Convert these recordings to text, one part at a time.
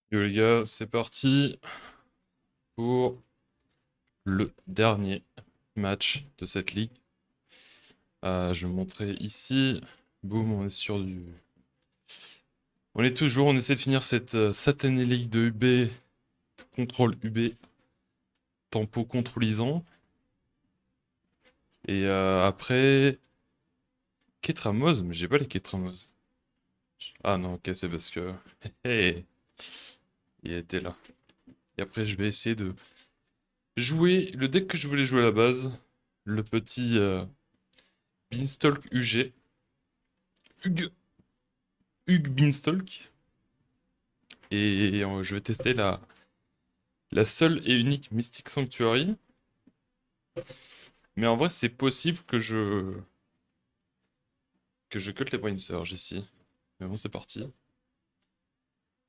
Yo les gars, c'est parti pour le dernier match de cette ligue. Je vais montrer ici. Boum, on est sur du... on essaie de finir cette satanée ligue de UB, contrôle UB, tempo contrôlisant. Et après... Ketramoz, mais j'ai pas les Ketramoz. Ah non, ok, c'est parce que... Hey, il était là. Et après, je vais essayer de jouer le deck que je voulais jouer à la base. Le petit Beanstalk UG. Hugh Beanstalk. Et je vais tester la seule et unique Mystic Sanctuary. Mais en vrai, c'est possible que je cut les Brain Surge ici. Mais bon, c'est parti.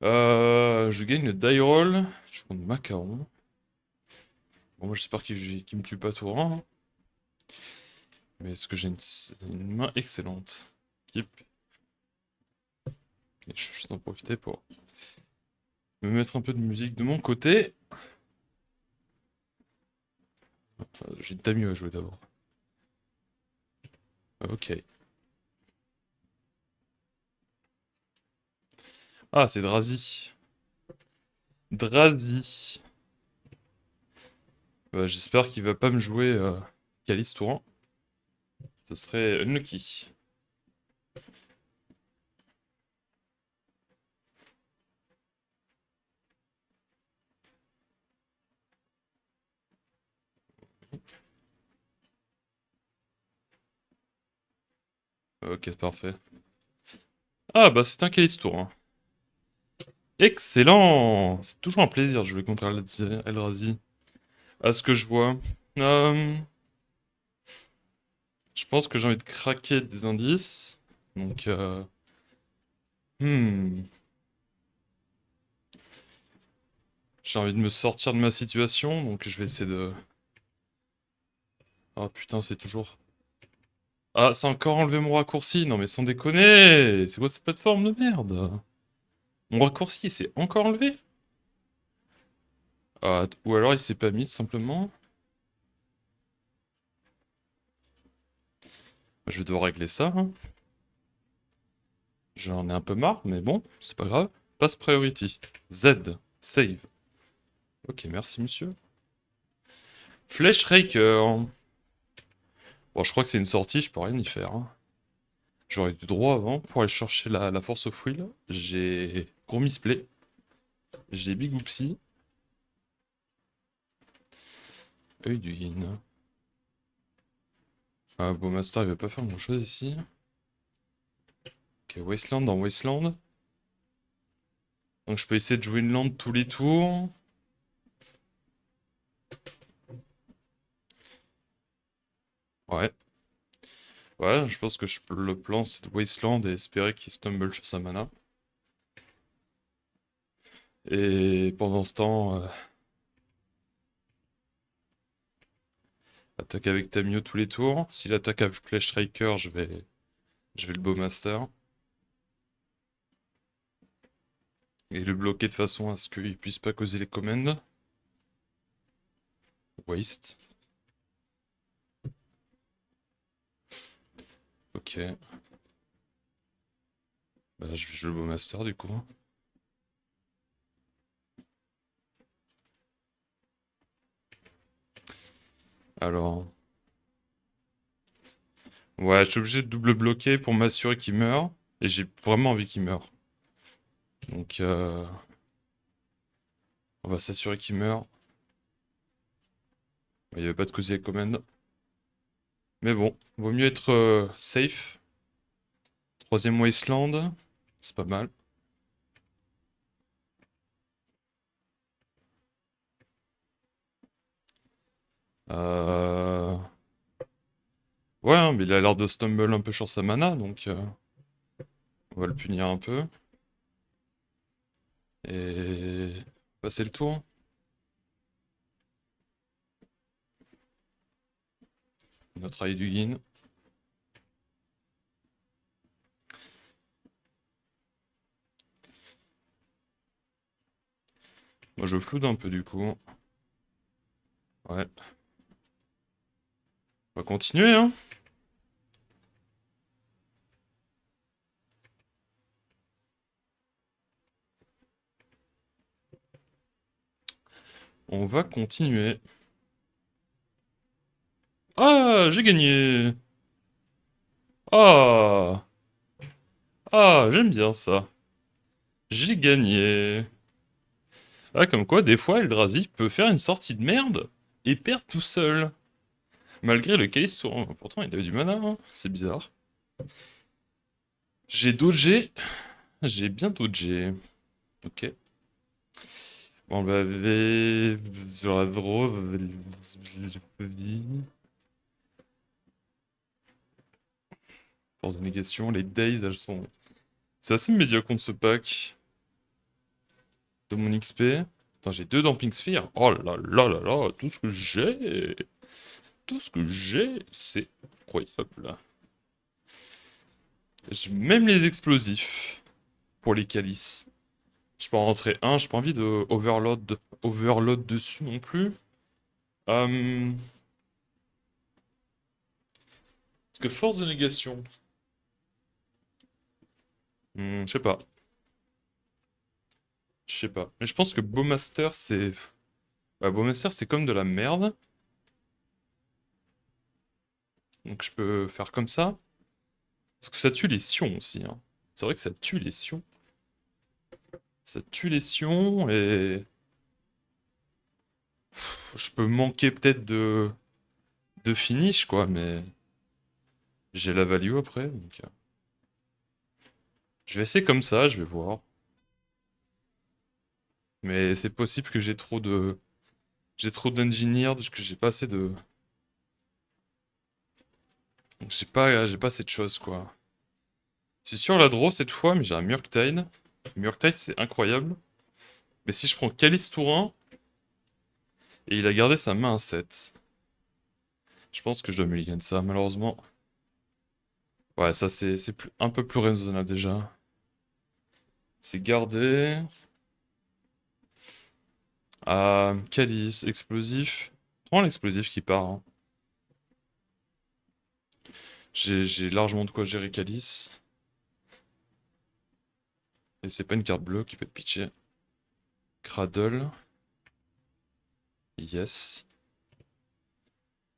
Je gagne le die roll. Je prends le macaron. Bon, moi, j'espère qu'il me tue pas tout rang, hein. Mais est-ce que j'ai une main excellente? Keep. Et je vais juste en profiter pour me mettre un peu de musique de mon côté. J'ai Damio à jouer d'abord. Ok. Ah, c'est Drazi. Drazi. J'espère qu'il va pas me jouer Calice Touran. Ce serait unlucky. Ok, parfait. Ah bah c'est un Calice Touran. Excellent! C'est toujours un plaisir de jouer contre Eldrazi. À ce que je vois. Euh, je pense que j'ai envie de craquer des indices. Donc, hmm, j'ai envie de me sortir de ma situation. Donc je vais essayer de... Ah putain, c'est toujours... Ah, c'est encore enlevé mon raccourci. Non mais sans déconner! C'est quoi cette plateforme de merde? Mon raccourci, c'est encore enlevé? Ah, ou alors il s'est pas mis, tout simplement. Je vais devoir régler ça, hein. J'en ai un peu marre, mais bon, c'est pas grave. Pass priority. Z. Save. Ok, merci monsieur. Flèche Raker. Bon, je crois que c'est une sortie, je peux rien y faire, hein. J'aurais du droit avant pour aller chercher la force of will. J'ai gros misplay. J'ai Big Oopsie. Œil du Yin. Ah, Bowmaster, il va pas faire grand chose ici. Ok, Wasteland dans Wasteland. Donc je peux essayer de jouer une land tous les tours. Ouais. Ouais, je pense que le plan c'est de Wasteland et espérer qu'il stumble sur sa mana. Et pendant ce temps, attaque avec Tamio tous les tours. S'il attaque avec Flash Striker, je vais le Bowmaster. Et le bloquer de façon à ce qu'il puisse pas causer les commandes. Waste. Ok. Bah, je vais jouer le Bowmaster du coup. Alors. Ouais, je suis obligé de double bloquer pour m'assurer qu'il meurt. Et j'ai vraiment envie qu'il meure. Donc, on va s'assurer qu'il meurt. Il n'y avait pas de causer les commandes. Mais bon, vaut mieux être safe. Troisième Wasteland. C'est pas mal. Euh... Ouais, hein, mais il a l'air de stumble un peu sur sa mana, donc on va le punir un peu. Et passer le tour. Notre eye du Yin. Moi, je floude un peu du coup. Ouais. On va continuer, hein. On va continuer. Ah, j'ai gagné. Ah, ah, j'aime bien ça. J'ai gagné. Ah, comme quoi, des fois, Eldrazi peut faire une sortie de merde et perdre tout seul. Malgré le Calice Tour. Pourtant, il avait du mana, hein. C'est bizarre. J'ai dodgé. J'ai bien dodgé. Ok. On va sur la draw. Force de négation. Les days, elles sont. C'est assez médiocre contre ce pack. De mon XP. Attends, j'ai 2 Damping Sphere. Oh là là là là, tout ce que j'ai. Tout ce que j'ai, c'est incroyable. J'ai même les explosifs pour les calices. Je peux en rentrer un, j'ai pas envie de overload dessus non plus. Parce que force de négation. Je sais pas. Je sais pas. Mais je pense que Bowmaster, c'est. Bah, Bowmaster, c'est comme de la merde. Donc je peux faire comme ça. Parce que ça tue les sions aussi, hein. C'est vrai que ça tue les sions. Ça tue les sions et. Je peux manquer peut-être de finish, quoi, mais. J'ai la value après, donc. Je vais essayer comme ça, je vais voir. Mais c'est possible que j'ai trop de. J'ai trop d'engineered, que j'ai pas assez de. J'ai pas assez de choses, quoi. Je suis sur la draw cette fois, mais j'ai un Murktide. Murktide, c'est incroyable. Mais si je prends Calice Tourin, et il a gardé sa main à 7. Je pense que je dois mulligan ça, malheureusement. Ouais, ça c'est un peu plus raisonnable déjà. C'est gardé. Ah, Calice, explosif. Prends l'explosif qui part, hein. J'ai largement de quoi gérer Calice. Et c'est pas une carte bleue qui peut être pitchée. Cradle. Yes.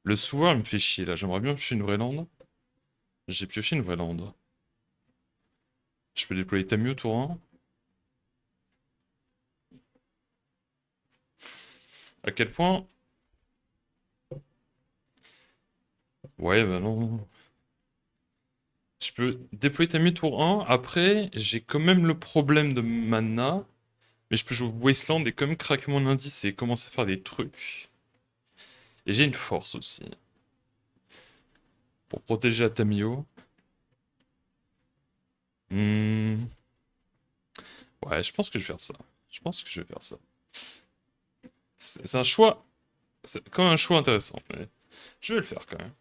Le soir, il me fait chier là. J'aimerais bien piocher une vraie lande. J'ai pioché une vraie lande. Je peux déployer Tamio tour 1. À quel point? Ouais, bah non. Je peux déployer Tamio tour 1. Après, j'ai quand même le problème de mana. Mais je peux jouer Wasteland et quand même craquer mon indice et commencer à faire des trucs. Et j'ai une force aussi. Pour protéger la Tamio. Hmm. Ouais, je pense que je vais faire ça. Je pense que je vais faire ça. C'est un choix. C'est quand même un choix intéressant. Mais je vais le faire quand même.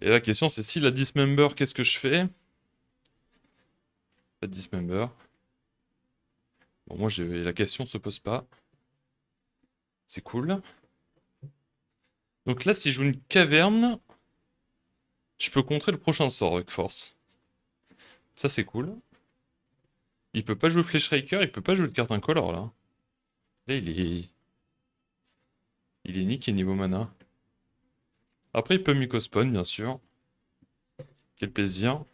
Et la question, c'est si la dismember, qu'est-ce que je fais? La dismember. Bon, moi, la question se pose pas. C'est cool. Donc là, si je joue une caverne, je peux contrer le prochain sort avec force. Ça, c'est cool. Il peut pas jouer Fleshraker, il peut pas jouer de carte incolore, là. Là, il est niqué niveau mana. Après, il peut Mycospawn, bien sûr. Quel plaisir.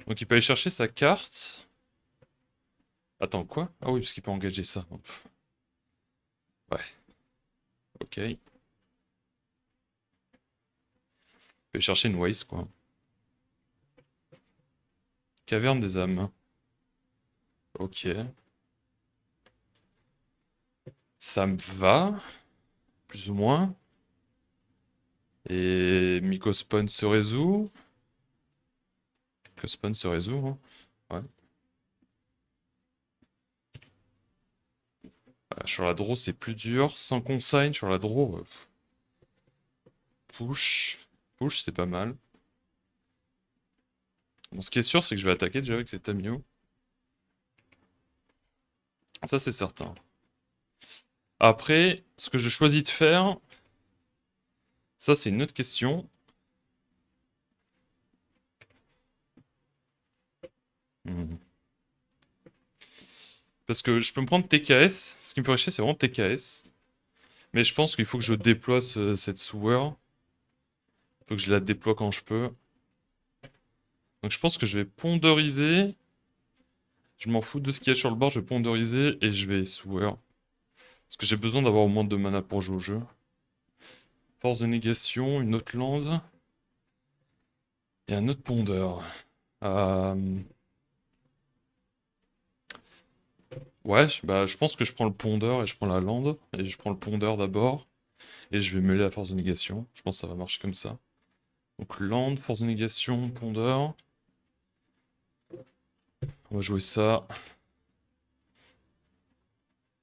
Donc, il peut aller chercher sa carte. Attends, quoi? Ah oui, parce qu'il peut engager ça. Ouais, ok. Il peut aller chercher une Waste, quoi. Caverne des âmes. Ok. Ça me va, plus ou moins. Et Mycospawn se résout. Mycospawn se résout, hein. Ouais. Sur la draw, c'est plus dur. Sans consigne, sur la draw, push. Push, c'est pas mal. Bon, ce qui est sûr, c'est que je vais attaquer déjà avec cet Tamio. Ça, c'est certain. Après, ce que j'ai choisi de faire, ça, c'est une autre question. Hmm. Parce que je peux me prendre TKS. Ce qui me ferait chier, c'est vraiment TKS. Mais je pense qu'il faut que je déploie cette sewer. Il faut que je la déploie quand je peux. Donc je pense que je vais ponderiser. Je m'en fous de ce qu'il y a sur le bord, je vais ponderiser et je vais sewer. Parce que j'ai besoin d'avoir au moins 2 mana pour jouer au jeu. Force de négation, une autre lande. Et un autre pondeur. Euh, Ouais, bah, je pense que je prends le pondeur et je prends la lande. Et je prends le pondeur d'abord. Et je vais mêler la force de négation. Je pense que ça va marcher comme ça. Donc lande, force de négation, pondeur. On va jouer ça.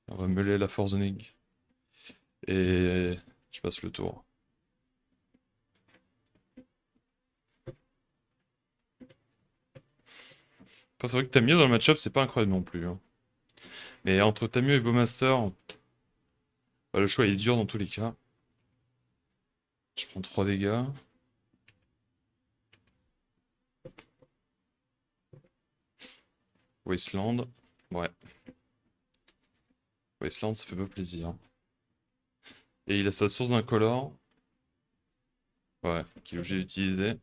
On va mêler la force de nég. Et je passe le tour. Après, c'est vrai que Tamio dans le match-up, c'est pas incroyable non plus, hein. Mais entre Tamio et Bowmaster, bah, le choix est dur dans tous les cas. Je prends 3 dégâts. Wasteland. Ouais. Wasteland, ça fait pas plaisir. Et il a sa source incolore. Ouais, qu'il est obligé d'utiliser.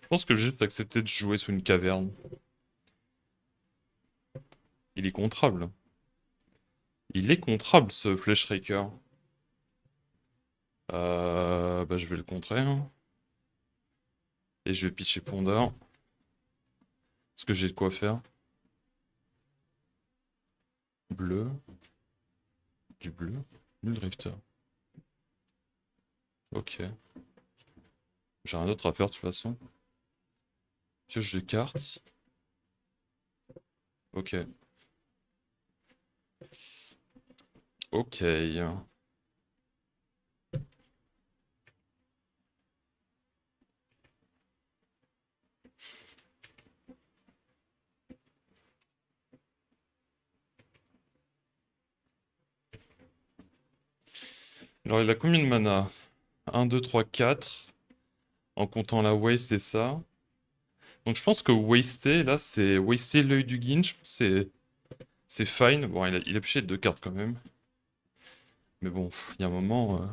Je pense que j'ai juste accepté de jouer sous une caverne. Il est contrable. Il est contrable ce Fleshraker. Bah je vais le contrer, hein. Et je vais pitcher Pondeur. Parce que j'ai de quoi faire. Bleu. Du bleu. Nul drifter. Ok. J'ai rien d'autre à faire de toute façon. Pioche de cartes. Ok. Ok. Alors il a combien de mana? 1, 2, 3, 4. En comptant la waste et ça. Donc je pense que waster, là, c'est waster l'œil du Guin. Je pense que c'est fine. Bon, il a pioché 2 cartes quand même. Mais bon, il y a un moment.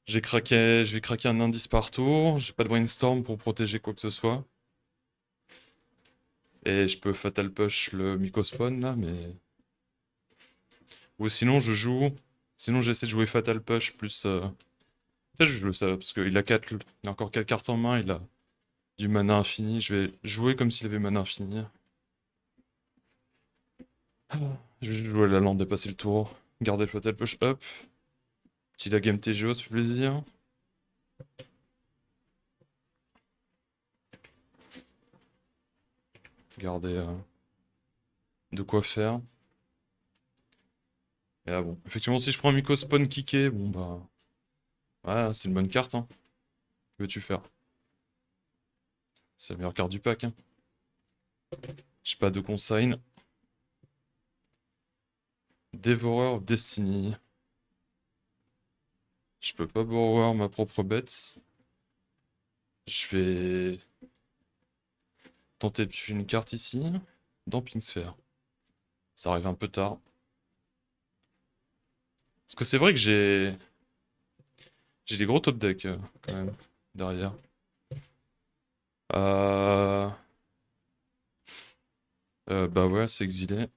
Je vais craquer un indice par tour. J'ai pas de brainstorm pour protéger quoi que ce soit. Et je peux Fatal Push le Mycospawn là, mais. Ou sinon je joue. Sinon j'essaie de jouer Fatal Push plus. Peut-être je joue ça, parce qu'il a 4. Il a encore 4 cartes en main, il a du mana infini. Je vais jouer comme s'il avait mana infini. Ah, je vais jouer la lande, dépasser le tour. Garder le Fatal Push up. Petit la game TGO, ça fait plaisir. Garder de quoi faire. Et ah bon, effectivement, si je prends un Mycospawn kické, bon bah. Ouais, c'est une bonne carte, hein. Que veux-tu faire? C'est la meilleure carte du pack, hein. J'ai pas de consigne. Devourer of Destiny. Je peux pas borrower ma propre bête. Je vais tenter de tuer une carte ici. Damping Sphere. Ça arrive un peu tard. Parce que c'est vrai que j'ai des gros top decks quand même derrière. Euh... Bah ouais, c'est exilé.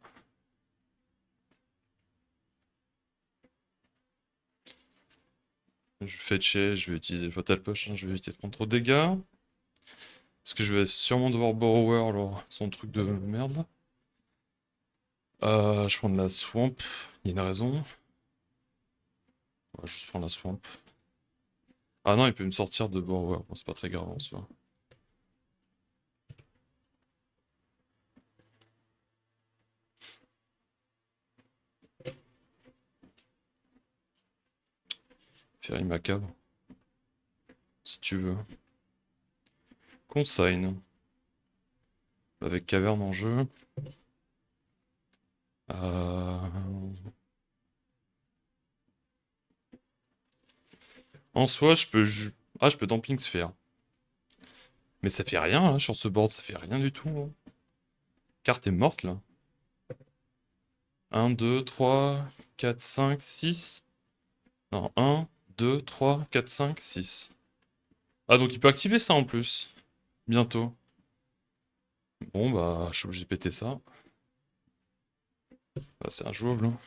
Je vais fetcher, je vais utiliser le Fatal Push, hein, je vais éviter de prendre trop de dégâts. Parce que je vais sûrement devoir borrower alors son truc de merde. Je prends de la swamp, il y a une raison. On va juste prendre la swamp. Ah non, il peut me sortir de borrower, bon, c'est pas très grave en soi. Ferry macabre. Si tu veux. Consigne. Avec caverne en jeu. Euh, En soi, je peux... Ah, je peux Damping Sphere. Mais ça fait rien, hein, sur ce board, ça fait rien du tout, hein. Carte est morte, là. 1, 2, 3, 4, 5, 6. Non, 1, 2, 3, 4, 5, 6. Ah, donc il peut activer ça en plus. Bientôt. Bon, bah, je suis obligé de péter ça. Bah, c'est injouable, hein.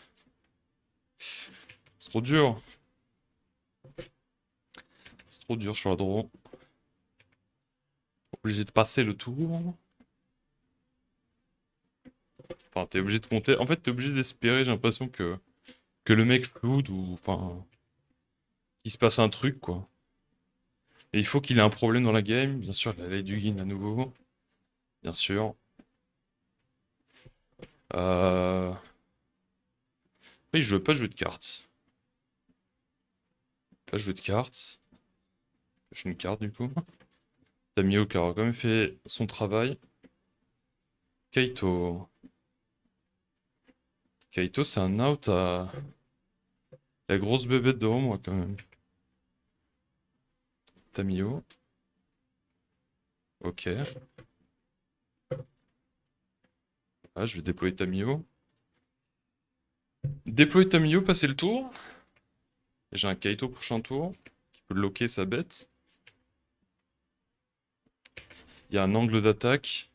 C'est trop dur. C'est trop dur sur la draw. Obligé de passer le tour. Enfin, t'es obligé de compter. En fait, t'es obligé d'espérer, j'ai l'impression que le mec floute ou. Enfin. Qu'il se passe un truc, quoi. Et il faut qu'il ait un problème dans la game. Bien sûr, la Lady du Guin à nouveau. Bien sûr. Euh... Oui, je veux pas jouer de cartes. Pas jouer de cartes. J'ai une carte du coup. Tamio qui aura quand même fait son travail. Kaito. Kaito, c'est un out à la grosse bébête devant moi quand même. Tamio. Ok. Ah, je vais déployer Tamio. Déployer Tamio, passer le tour. J'ai un Kaito prochain tour. Qui peut locker sa bête. Il y a un angle d'attaque.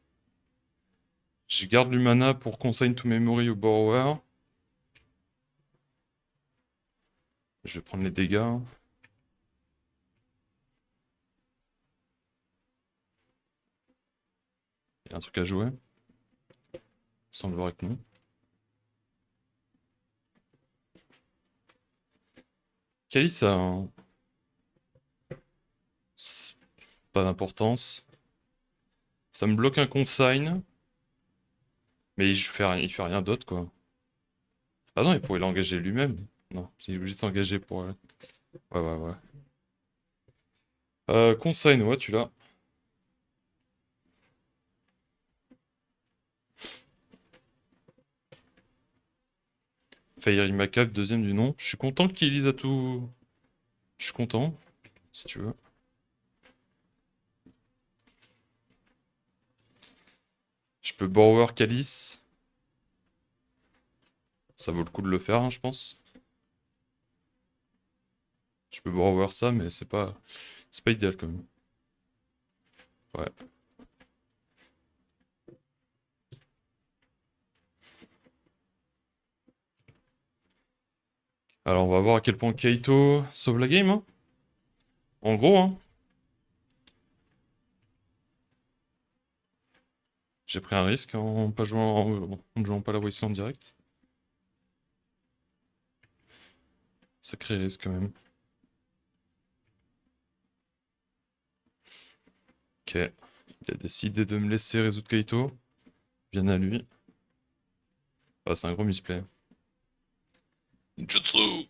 Je garde du mana pour consign to memory au borrower. Je vais prendre les dégâts. Il y a un truc à jouer. Il semblerait que non. Calice a pas d'importance. Ça me bloque un consigne. Mais il fait rien d'autre, quoi. Ah non, il pourrait l'engager lui-même. Non, il est obligé de s'engager pour... Ouais, ouais, ouais. Consigne, ouais, tu l'as. Fairy Macab, deuxième du nom. Je suis content qu'il lise à tout... Je suis content, si tu veux. Je peux borrower Calice. Ça vaut le coup de le faire, hein, je pense. Je peux borrower ça, mais c'est pas... C'est pas idéal, quand même. Ouais. Alors, on va voir à quel point Kaito sauve la game, hein. En gros, hein. J'ai pris un risque en pas jouant en ne jouant pas la Wasteland direct. Sacré risque quand même. Ok. Il a décidé de me laisser résoudre Kaito. Bien à lui. Ah, c'est un gros misplay. Jutsu!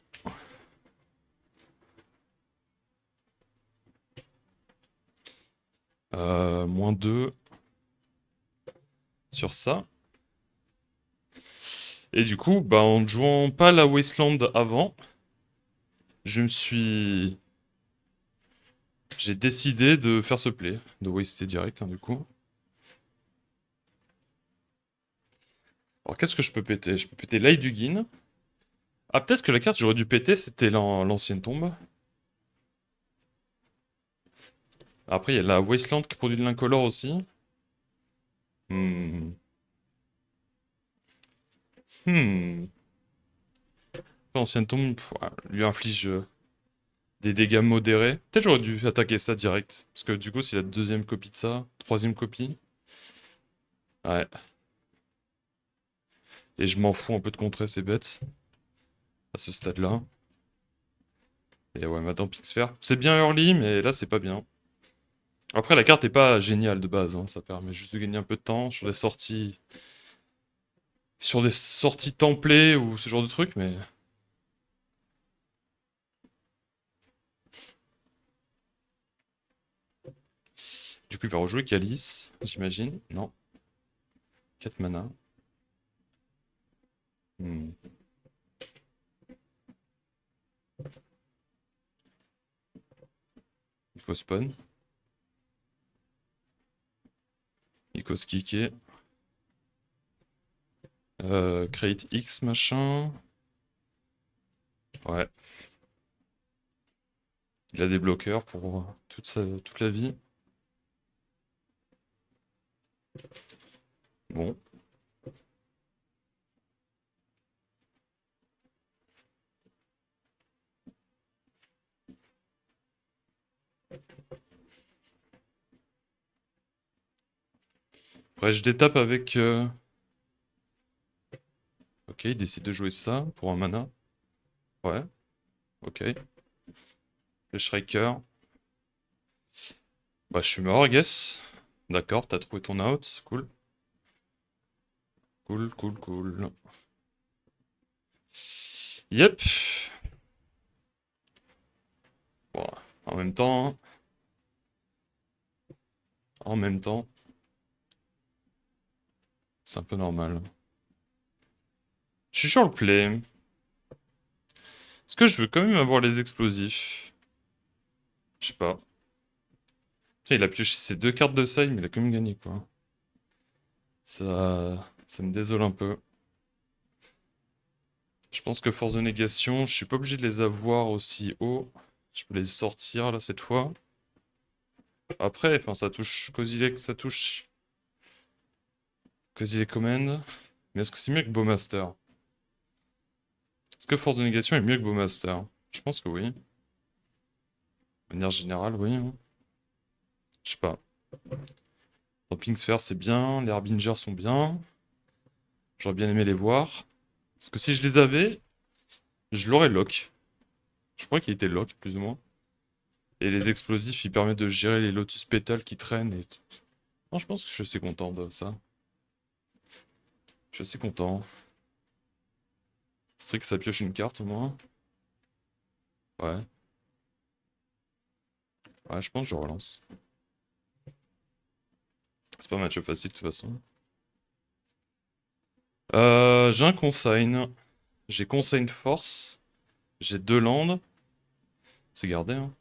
Moins 2 sur ça. Et du coup, bah, en ne jouant pas la Wasteland avant, je me suis... J'ai décidé de faire ce play, de waster direct, hein, du coup. Alors, qu'est-ce que je peux péter? Je peux péter l'Aïe du Guin. Ah, peut-être que la carte que j'aurais dû péter, c'était l'ancienne tombe. Après, il y a la Wasteland qui produit de l'incolore aussi. Hmm. Hmm. L'ancienne tombe lui inflige des dégâts modérés. Peut-être j'aurais dû attaquer ça direct. Parce que du coup, c'est la deuxième copie de ça. Troisième copie. Ouais. Et je m'en fous un peu de contrer ces bêtes. À ce stade-là. Et ouais, maintenant Pixfer. C'est bien early, mais là, c'est pas bien. Après, la carte est pas géniale de base, hein. Ça permet juste de gagner un peu de temps sur des sorties. Sur des sorties templées ou ce genre de trucs, mais. Du coup, il va rejouer Calice, j'imagine. Non. 4 mana. Hmm. Il faut spawn. Il faut skicker. Create X machin. Ouais. Il a des bloqueurs pour toute la vie. Bon. Après, je détape avec... Ok, il décide de jouer ça pour un mana. Ouais, ok. Le Shrieker. Bah, je suis mort, I guess. D'accord, t'as trouvé ton out. Cool. Cool, cool, cool. Yep. Bon, en même temps... En même temps... C'est un peu normal. Je suis sur le play. Est-ce que je veux quand même avoir les explosifs? Je sais pas. Tiens, il a pioché ses 2 cartes de side, mais il a quand même gagné, quoi. Ça me désole un peu. Je pense que force de négation, je suis pas obligé de les avoir aussi haut. Je peux les sortir, là, cette fois. Après, enfin, ça touche Kozilek, ça touche Kozilek Command. Mais est-ce que c'est mieux que Bowmaster? Est-ce que force de négation est mieux que Bowmaster? Je pense que oui. De manière générale, oui, hein. Je sais pas. Dropping Sphere, c'est bien. Les Harbingers sont bien. J'aurais bien aimé les voir. Parce que si je les avais, je l'aurais lock. Je crois qu'il était lock, plus ou moins. Et les explosifs, ils permettent de gérer les Lotus Pétales qui traînent et tout. Non, je pense que je suis content de ça. Je suis assez content. Strix, ça pioche une carte au moins. Ouais. Ouais, je pense que je relance. C'est pas un match facile de toute façon. J'ai un consign. J'ai consign force. J'ai 2 landes. C'est gardé, hein.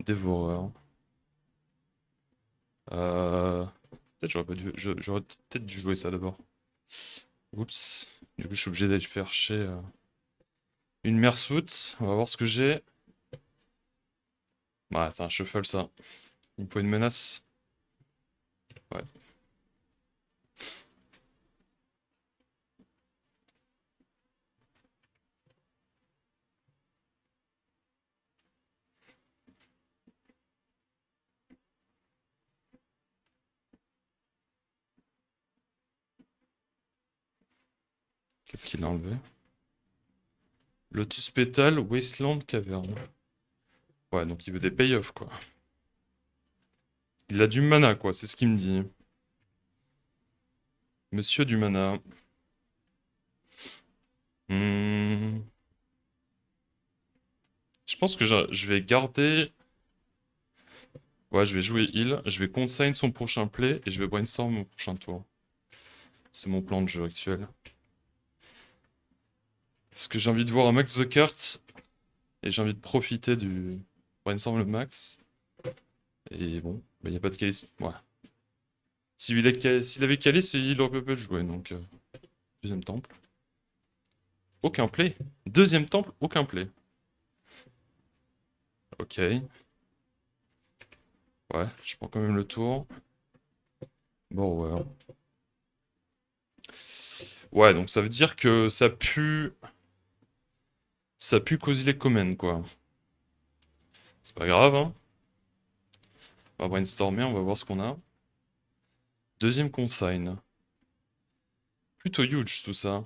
Dévoreur. Euh... Peut-être j'aurais pas dû... J'aurais peut-être dû jouer ça d'abord. Oups. Du coup, je suis obligé d'aller faire chez une Mersout. On va voir ce que j'ai. Ouais, c'est un shuffle ça. Il me faut une menace. Ouais. Qu'est-ce qu'il a enlevé? Lotus Petal, Wasteland, Caverne. Ouais, donc il veut des payoffs, quoi. Il a du mana, quoi, c'est ce qu'il me dit. Monsieur du mana. Hmm. Je pense que je vais garder... Ouais, je vais jouer heal, je vais consign son prochain play, et je vais brainstorm mon prochain tour. C'est mon plan de jeu actuel. Parce que j'ai envie de voir un max de cartes, et j'ai envie de profiter du brainstorm le max. Et bon, il n'y a pas de calice. Ouais. S'il avait calice, il aurait pu le jouer, donc... Deuxième temple. Aucun play. Deuxième temple, aucun play. Ok. Ouais, je prends quand même le tour. Bon, ouais. Ouais, donc ça veut dire que ça pue... Ça pue Kozilek Command, quoi. C'est pas grave, hein. On va brainstormer, on va voir ce qu'on a. Deuxième consigne. Plutôt huge, tout ça.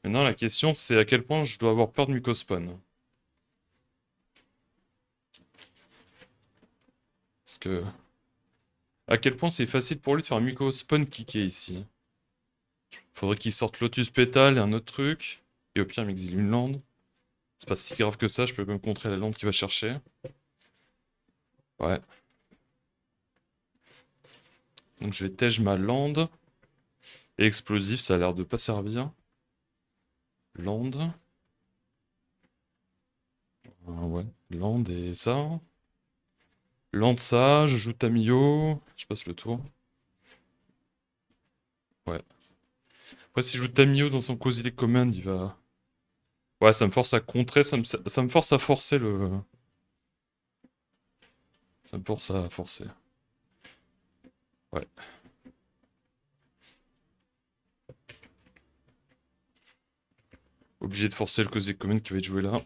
Maintenant, la question, c'est à quel point je dois avoir peur de Mycospawn. Parce que... À quel point c'est facile pour lui de faire Mycospawn kicker ici. Faudrait qu'il sorte Lotus Petal et un autre truc. Et au pire, il m'exile une land. C'est pas si grave que ça, je peux même contrer la lande qui va chercher. Ouais. Donc je vais tège ma lande. Et explosif, ça a l'air de pas servir. Lande. Ouais, lande et ça. Lande ça, je joue Tamio. Je passe le tour. Ouais. Après, si je joue Tamio dans son Causily Command, il va... Ouais, ça me force à contrer, ça me force à forcer le... Ça me force à forcer. Ouais. Obligé de forcer le Causily Command qui va être joué là.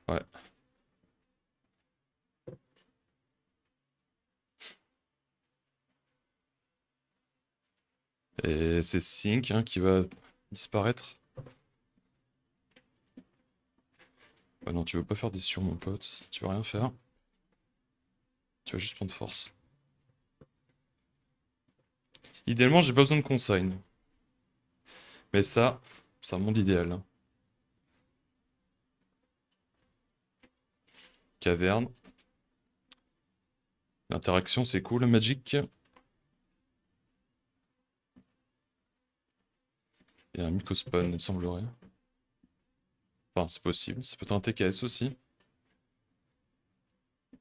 Ouais. Et c'est Sync hein, qui va disparaître. Ouais, non, tu veux pas faire des sur mon pote. Tu vas rien faire. Tu vas juste prendre force. Idéalement, j'ai pas besoin de consigne. Mais ça, c'est un monde idéal, hein. Caverne. L'interaction, c'est cool, Magic. Il y a un Mycospawn, il semblerait. Enfin, c'est possible. Ça peut être un TKS aussi.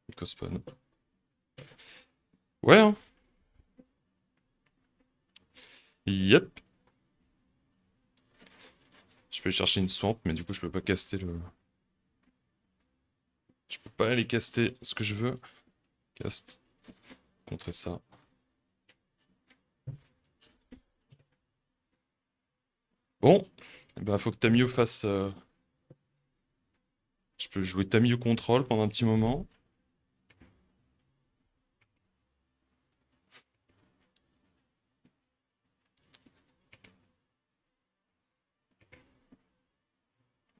Mycospawn. Ouais, hein. Yep. Je peux chercher une swamp, mais du coup, je peux pas caster le... Je peux pas aller caster ce que je veux. Cast. Contrer ça. Bon. Eh ben, faut que Tamiyo fasse... Je peux jouer Tamiyo Control pendant un petit moment.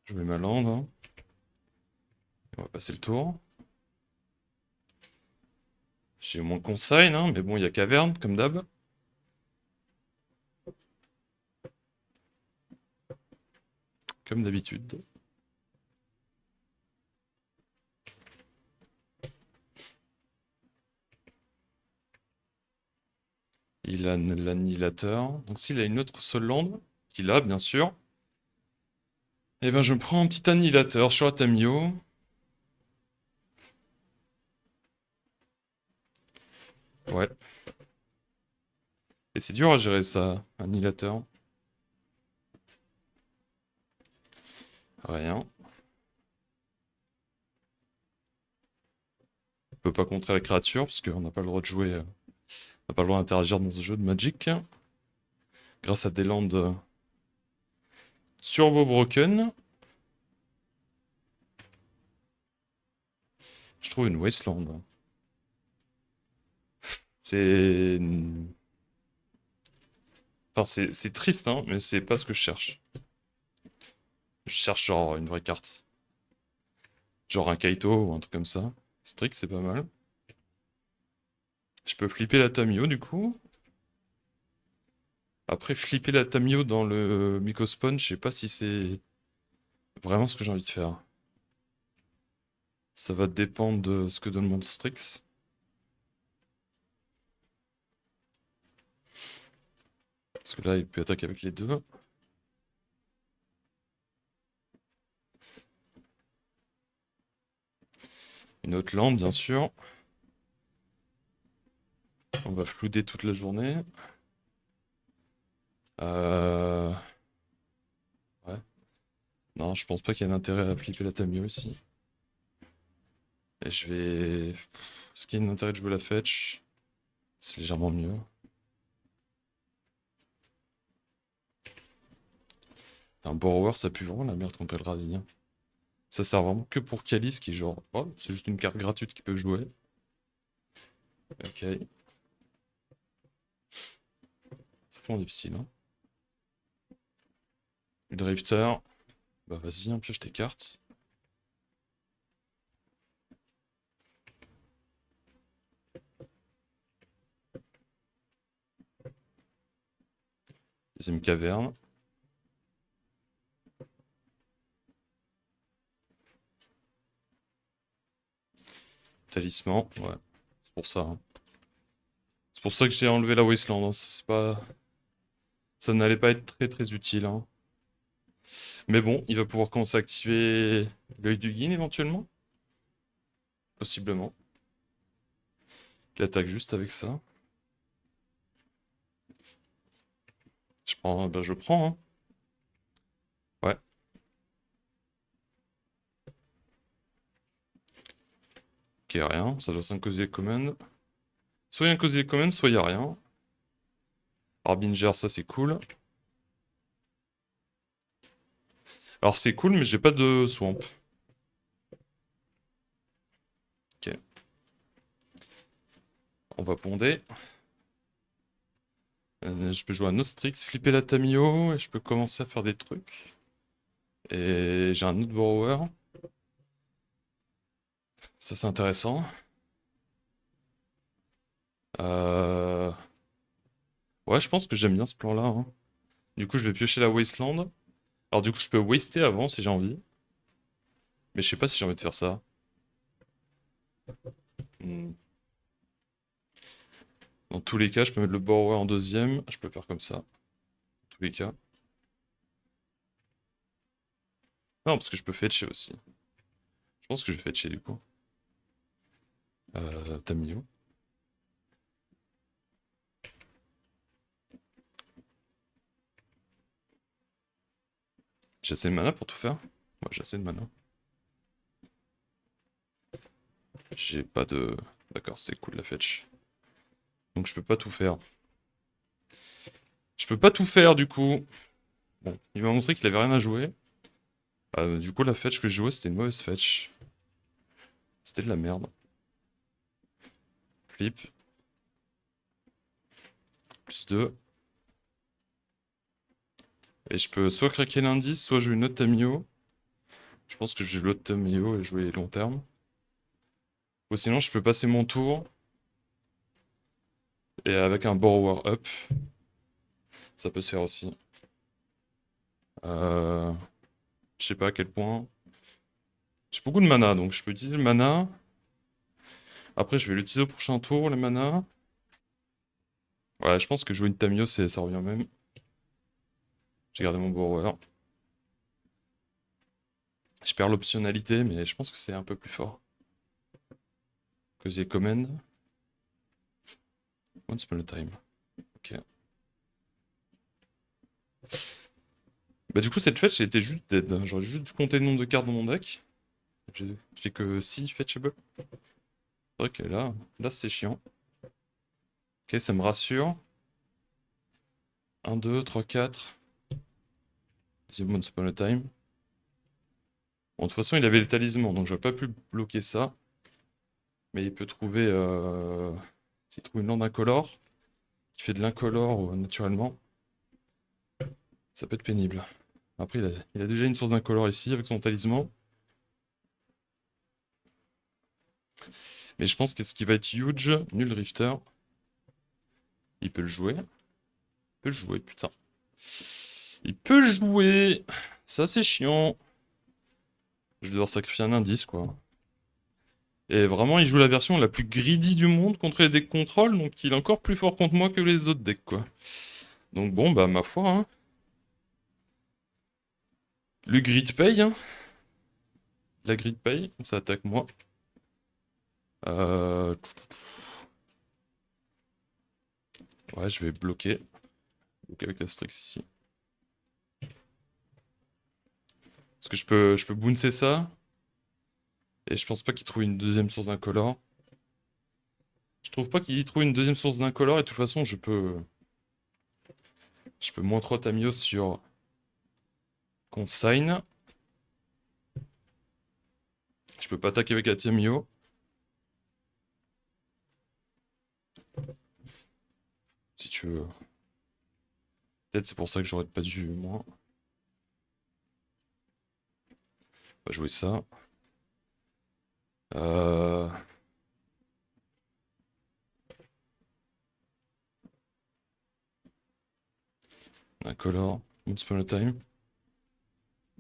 Je mets ma lande, hein. Et on va passer le tour. J'ai moins consigne, hein, mais bon, il y a caverne, comme d'hab. Comme d'habitude. Il a l'annihilateur. Donc s'il a une autre Solande, qu'il a bien sûr, eh ben je me prends un petit annihilateur sur Atamio. Ouais. Et c'est dur à gérer ça, annihilateur. Rien. On peut pas contrer la créature parce qu'on n'a pas le droit de jouer. On n'a pas le droit d'interagir dans ce jeu de Magic. Grâce à des landes Turbo Broken. Je trouve une Wasteland. C'est. Enfin, c'est triste, hein, mais c'est pas ce que je cherche. Je cherche genre une vraie carte. Genre un Kaito ou un truc comme ça. Strix, c'est pas mal. Je peux flipper la Tamio du coup. Après, flipper la Tamio dans le Mycospawn, je sais pas si c'est vraiment ce que j'ai envie de faire. Ça va dépendre de ce que donne mon Strix. Parce que là, il peut attaquer avec les deux. Une autre lampe, bien sûr. On va flouder toute la journée. Euh... Ouais. Non, je pense pas qu'il y ait un intérêt à flipper la Tamio aussi. Et je vais... Est-ce qu'il y a un intérêt de jouer la fetch? C'est légèrement mieux. Un borrower, ça pue vraiment la merde contre Eldrazi, hein. Ça sert vraiment que pour Kalis qui est genre... Oh, c'est juste une carte gratuite qu'ils peuvent jouer. Ok. C'est vraiment difficile, hein. Le Drifter. Bah vas-y, hein, pioche tes cartes. Deuxième caverne. Talisman, ouais. C'est pour ça. Hein. C'est pour ça que j'ai enlevé la Wasteland. Hein. C'est pas... Ça n'allait pas être très très utile. Hein. Mais bon, il va pouvoir commencer à activer l'œil du Yin éventuellement. Possiblement. Il attaque juste avec ça. Je prends, bah je prends. Hein. Ouais. Ok, rien. Ça doit être un Cosy Command. Soit il y a un Cosy Command, soit il n'y a rien. Harbinger, ça c'est cool. Alors c'est cool, mais j'ai pas de swamp. Ok. On va ponder. Je peux jouer à Nostrix, flipper la Tamio, et je peux commencer à faire des trucs. Et j'ai un autre borrower. Ça c'est intéressant. Euh... Ouais, je pense que j'aime bien ce plan-là. Hein. Du coup, je vais piocher la Wasteland. Alors du coup, je peux waster avant si j'ai envie. Mais je sais pas si j'ai envie de faire ça. Hmm. Dans tous les cas, je peux mettre le borrower en deuxième. Je peux faire comme ça. Dans tous les cas. Non, parce que je peux fetcher aussi. Je pense que je vais fetcher du coup. Tamio. J'ai assez de mana pour tout faire? Ouais, j'ai assez de mana. J'ai pas de... D'accord, c'était cool la fetch. Donc je peux pas tout faire. Je peux pas tout faire du coup. Bon, il m'a montré qu'il avait rien à jouer. Du coup, la fetch que je jouais, c'était une mauvaise fetch. C'était de la merde. Flip. Plus 2. Et je peux soit craquer l'indice, soit jouer une autre Tamio. Je pense que je vais jouer l'autre Tamio et jouer long terme. Ou sinon, je peux passer mon tour. Et avec un borrower up. Ça peut se faire aussi. Je sais pas à quel point. J'ai beaucoup de mana, donc je peux utiliser le mana. Après, je vais l'utiliser au prochain tour, le mana. Ouais, je pense que jouer une Tamio, ça revient même. J'ai gardé mon borrower. Je perds l'optionnalité, mais je pense que c'est un peu plus fort. Que The Command. Once upon a time. Ok. Bah du coup, cette fetch, elle était juste dead. J'aurais juste dû compter le nombre de cartes dans mon deck. J'ai que 6 fetchable. C'est vrai que là c'est chiant. Ok, ça me rassure. 1, 2, 3, 4. The Once upon a time. Bon, de toute façon, il avait le talisman, donc j'aurais pas pu bloquer ça. Mais il peut trouver... S'il trouve une lande incolore, qui fait de l'incolore naturellement, ça peut être pénible. Après, il a déjà une source d'incolore ici, avec son talisman. Mais je pense que ce qui va être huge, nul drifter. Il peut le jouer. Il peut le jouer, putain. Il peut jouer. Ça, c'est chiant. Je vais devoir sacrifier un indice, quoi. Et vraiment, il joue la version la plus greedy du monde contre les decks contrôle, donc il est encore plus fort contre moi que les autres decks, quoi. Donc bon, bah, ma foi, hein. Le grid paye, hein. La grid paye, ça attaque moi. Euh... Ouais, je vais bloquer. Bloquer avec la Strix ici. Parce que je peux bouncer ça. Et je pense pas qu'il trouve une deuxième source d'incolore. Je trouve pas qu'il trouve une deuxième source d'incolore et de toute façon je peux. Je peux moins 3 Tamio sur Consign. Je peux pas attaquer avec la Tamio. Si tu veux. Peut-être c'est pour ça que j'aurais pas dû moins. On va jouer ça. Euh... Incolore. Once upon a time.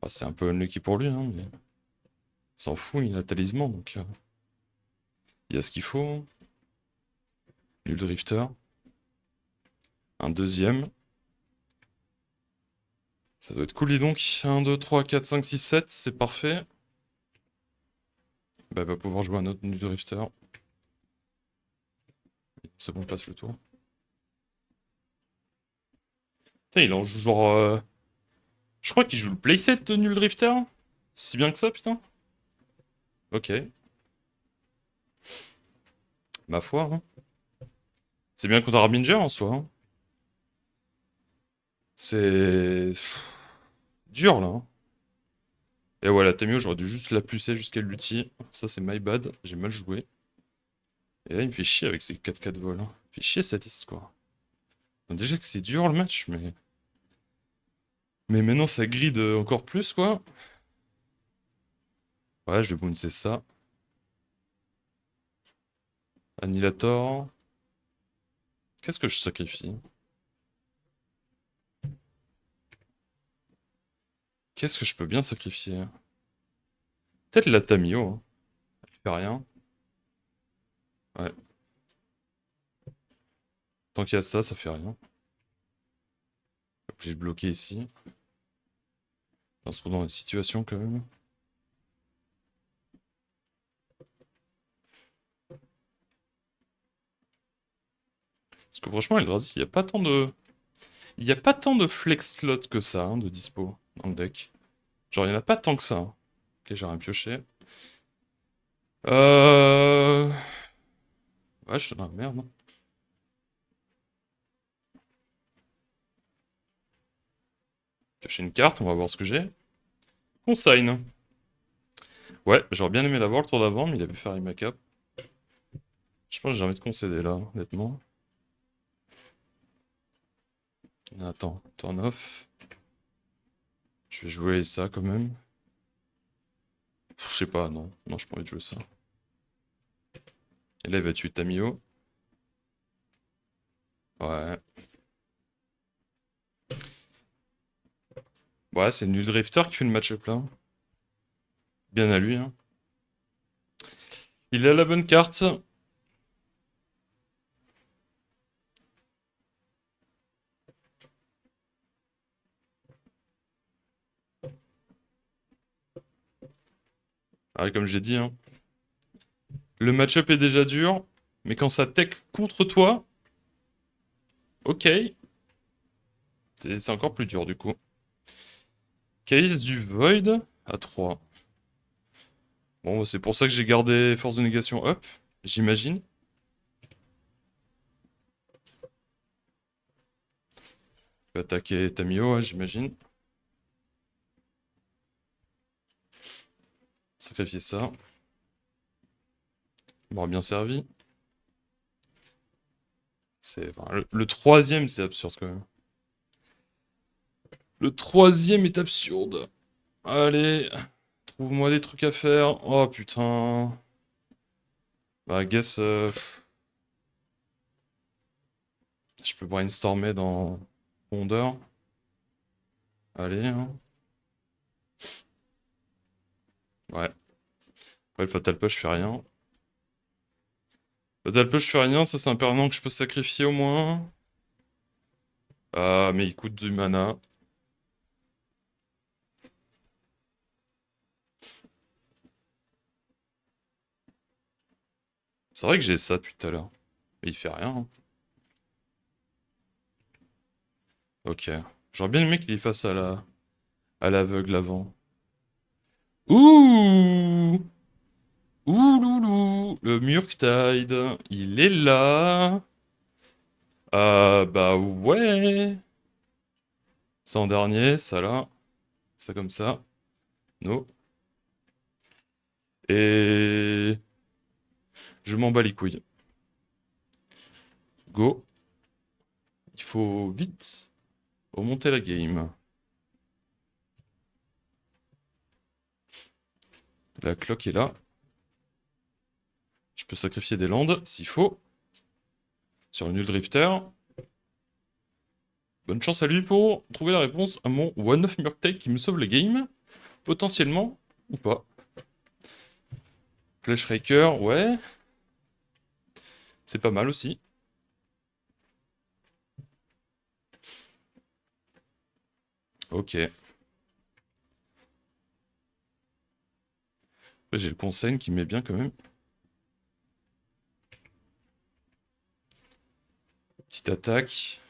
Bah, c'est un peu unlucky pour lui, hein, mais. Il s'en fout, il a talisman donc. Il y a ce qu'il faut. Nul drifter. Un deuxième. Ça doit être cool, dis donc. 1, 2, 3, 4, 5, 6, 7. C'est parfait. Bah, il va pouvoir jouer un autre nul drifter. C'est bon, on passe le tour. Putain, il en joue genre... Je crois qu'il joue le playset de nul drifter. Si bien que ça, putain. Ok. Ma foi, hein. C'est bien contre Harbinger en soi, hein. C'est... dur, là, hein. Et voilà, Tamio, j'aurais dû juste la pulser jusqu'à l'ulti. Ça, c'est my bad. J'ai mal joué. Et là, il me fait chier avec ses 4-4 vols, hein. Il me fait chier cette liste, quoi. Donc, déjà que c'est dur, le match, mais... Mais maintenant, ça grid encore plus, quoi. Ouais, je vais bouncer ça. Annihilator. Qu'est-ce que je sacrifie? Qu'est-ce que je peux bien sacrifier? Peut-être la Tamio, hein. Elle fait rien. Ouais. Tant qu'il y a ça, ça fait rien. J'ai bloqué ici. On se retrouve dans une situation quand même. Parce que franchement, Eldrazi, il n'y a pas tant de... Il n'y a pas tant de flex slot que ça, hein, de dispo dans le deck. Genre, il n'y en a pas tant que ça, hein. Ok, j'ai rien pioché. Euh... Ouais, je te donne merde, hein. Piocher une carte, on va voir ce que j'ai. Consigne. Ouais, j'aurais bien aimé l'avoir le tour d'avant, mais il avait fait ma cap. Je pense que j'ai envie de concéder là, honnêtement. Attends, turn off. Je vais jouer ça quand même. Je sais pas, non. Non, j'ai pas envie de jouer ça. Et là, il va tuer Tamio. Ouais. Ouais, c'est Nul Drifter qui fait le match-up là. Bien à lui, hein. Il a la bonne carte. Ah, comme j'ai dit, hein. Le match-up est déjà dur, mais quand ça tech contre toi, ok. C'est encore plus dur du coup. Case du Void à 3. Bon, c'est pour ça que j'ai gardé force de négation up, j'imagine. Je vais attaquer Tamio, ouais, j'imagine. Sacrifier ça. Il m'aura bien servi. Enfin, le troisième, c'est absurde quand même. Le troisième est absurde. Allez, trouve-moi des trucs à faire. Oh putain. Bah, guess. Je peux brainstormer dans Wonder. Allez, hein. Ouais. Après, le Fatal Push, je fais rien. Fatal Push, je fais rien. Ça, c'est un permanent que je peux sacrifier au moins. Ah, mais il coûte du mana. C'est vrai que j'ai ça depuis tout à l'heure. Mais il fait rien, hein. Ok. J'aurais bien aimé qu'il y fasse à l'aveugle avant. Ouh! Ouh loulou! Le Murktide, il est là! Ah bah ouais! Ça en dernier, ça là. Ça comme ça. No. Et... Je m'en bats les couilles. Go. Il faut vite remonter la game. La cloque est là. Je peux sacrifier des landes s'il faut. Sur le nul drifter. Bonne chance à lui pour trouver la réponse à mon one-off Murktide qui me sauve le game. Potentiellement ou pas. Flash Raker, ouais. C'est pas mal aussi. Ok. J'ai le conseil qui met bien quand même. Petite attaque.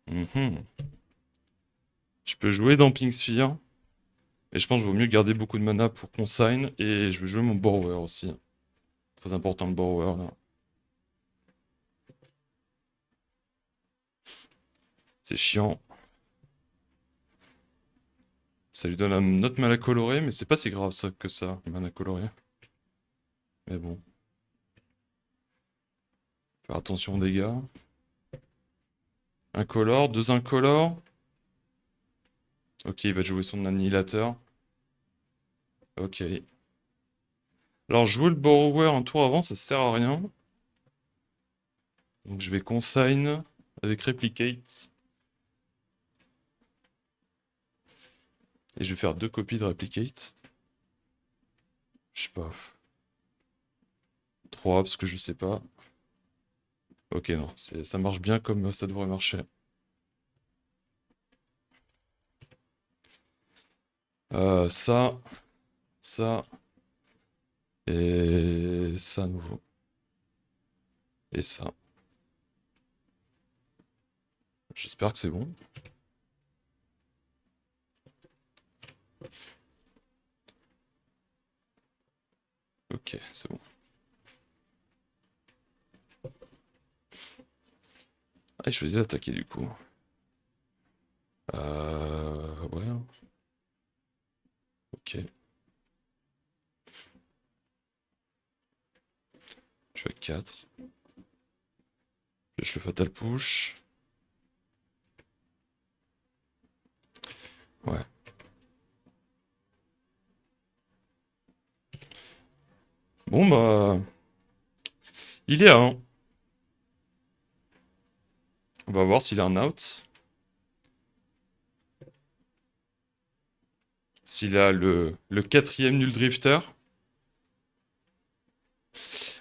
Mhm. Je peux jouer dans Pink Sphere. Et je pense qu'il vaut mieux garder beaucoup de mana pour consign. Et je vais jouer mon borrower aussi. Très important le borrower là. C'est chiant. Ça lui donne un autre mana coloré, mais c'est pas si grave ça, que ça, le mana coloré. Mais bon. Faire attention aux dégâts. Incolore, deux incolores. Ok, il va jouer son annihilateur. Ok. Alors, jouer le borrower un tour avant, ça sert à rien. Donc, je vais consign avec replicate. Et je vais faire deux copies de replicate. Je sais pas. 3 parce que je sais pas. Ok, non, ça marche bien comme ça devrait marcher. Ça, ça, et ça à nouveau. Et ça. J'espère que c'est bon. Ok, c'est bon. Ah, je faisais attaquer du coup. Ouais. Ok. Je fais 4. Je fais fatal push. Ouais. Bon bah... Il est à 1. On va voir s'il a un out. S'il a le quatrième nul drifter.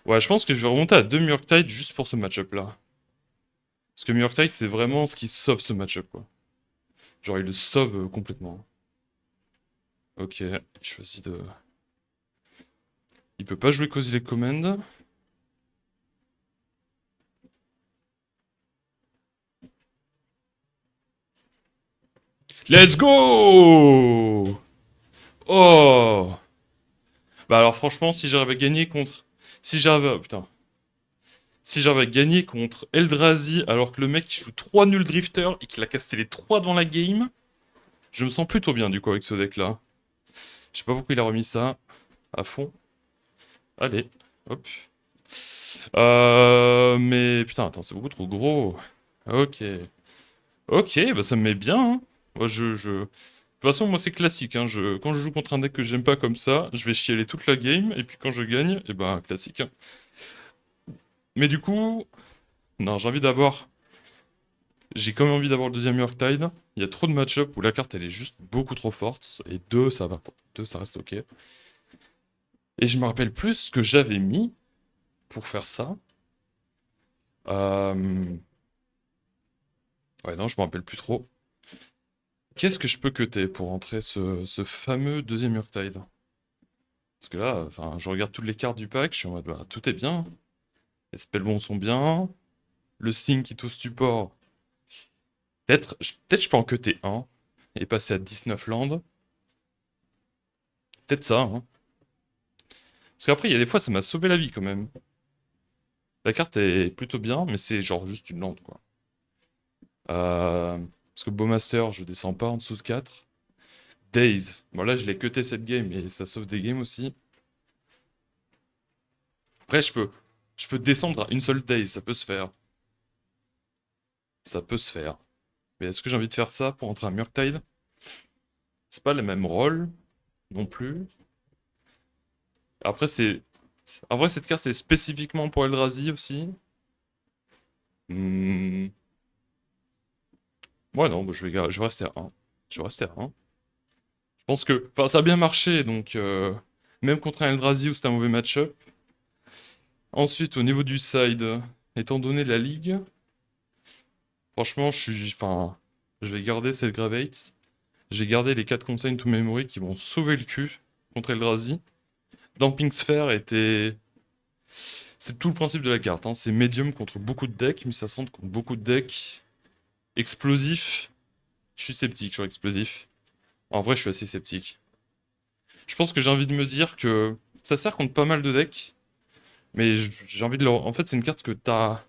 Ouais, je pense que je vais remonter à 2 Murktide juste pour ce match-up là. Parce que Murktide, c'est vraiment ce qui sauve ce match-up, quoi. Genre, il le sauve complètement. Ok, il choisit de... Il peut pas jouer Cosy les commandes. Let's go! Oh! Bah alors franchement, si j'arrive à gagner contre... Si j'arrive à... Putain. Si j'arrive à gagner contre Eldrazi alors que le mec il joue 3 nuls drifter et qu'il a casté les 3 dans la game, je me sens plutôt bien du coup avec ce deck là. Je sais pas pourquoi il a remis ça à fond. Allez, hop. Mais putain, attends, c'est beaucoup trop gros. Ok. Ok, bah ça me met bien, hein. Moi, De toute façon, moi, c'est classique, hein. Quand je joue contre un deck que j'aime pas comme ça, je vais chialer toute la game, et puis quand je gagne, et ben, classique, hein. Mais du coup, non, j'ai envie d'avoir... J'ai quand même envie d'avoir le deuxième Murktide. Il y a trop de match-up où la carte, elle est juste beaucoup trop forte, et 2, ça va pas. 2, ça reste ok. Et je me rappelle plus ce que j'avais mis pour faire ça. Euh... Ouais, non, je me rappelle plus trop. Qu'est-ce que je peux cutter pour entrer ce fameux deuxième Murktide? Parce que là, enfin, je regarde toutes les cartes du pack, je suis en mode, bah, tout est bien. Les spellbons sont bien. Le signe qui touche support. Peut-être je peux en cutter un et passer à 19 landes. Peut-être ça, hein. Parce qu'après, il y a des fois, ça m'a sauvé la vie quand même. La carte est plutôt bien, mais c'est genre juste une lande, quoi. Parce que Bowmaster, je descends pas en dessous de 4. Days. Bon, là, je l'ai cuté cette game et ça sauve des games aussi. Après, je peux descendre à une seule Days, ça peut se faire. Ça peut se faire. Mais est-ce que j'ai envie de faire ça pour entrer à Murktide? C'est pas le même rôle non plus. Après, En vrai, cette carte, c'est spécifiquement pour Eldrazi aussi. Hmm. Ouais, non, bah, je vais rester à 1. Je vais rester à 1. Je pense que... Enfin, ça a bien marché, donc... Même contre un Eldrazi où c'est un mauvais match-up. Ensuite, au niveau du side, étant donné la ligue, franchement, enfin, je vais garder cette Gravate. J'ai gardé les 4 Consign to Memory qui vont sauver le cul contre Eldrazi. Damping Sphere était... C'est tout le principe de la carte, hein. C'est médium contre beaucoup de decks, mais ça se rend contre beaucoup de decks. Explosif, je suis sceptique sur explosif. En vrai, je suis assez sceptique. Je pense que j'ai envie de me dire que ça sert contre pas mal de decks, mais j'ai envie de le... En fait, c'est une carte que t'as...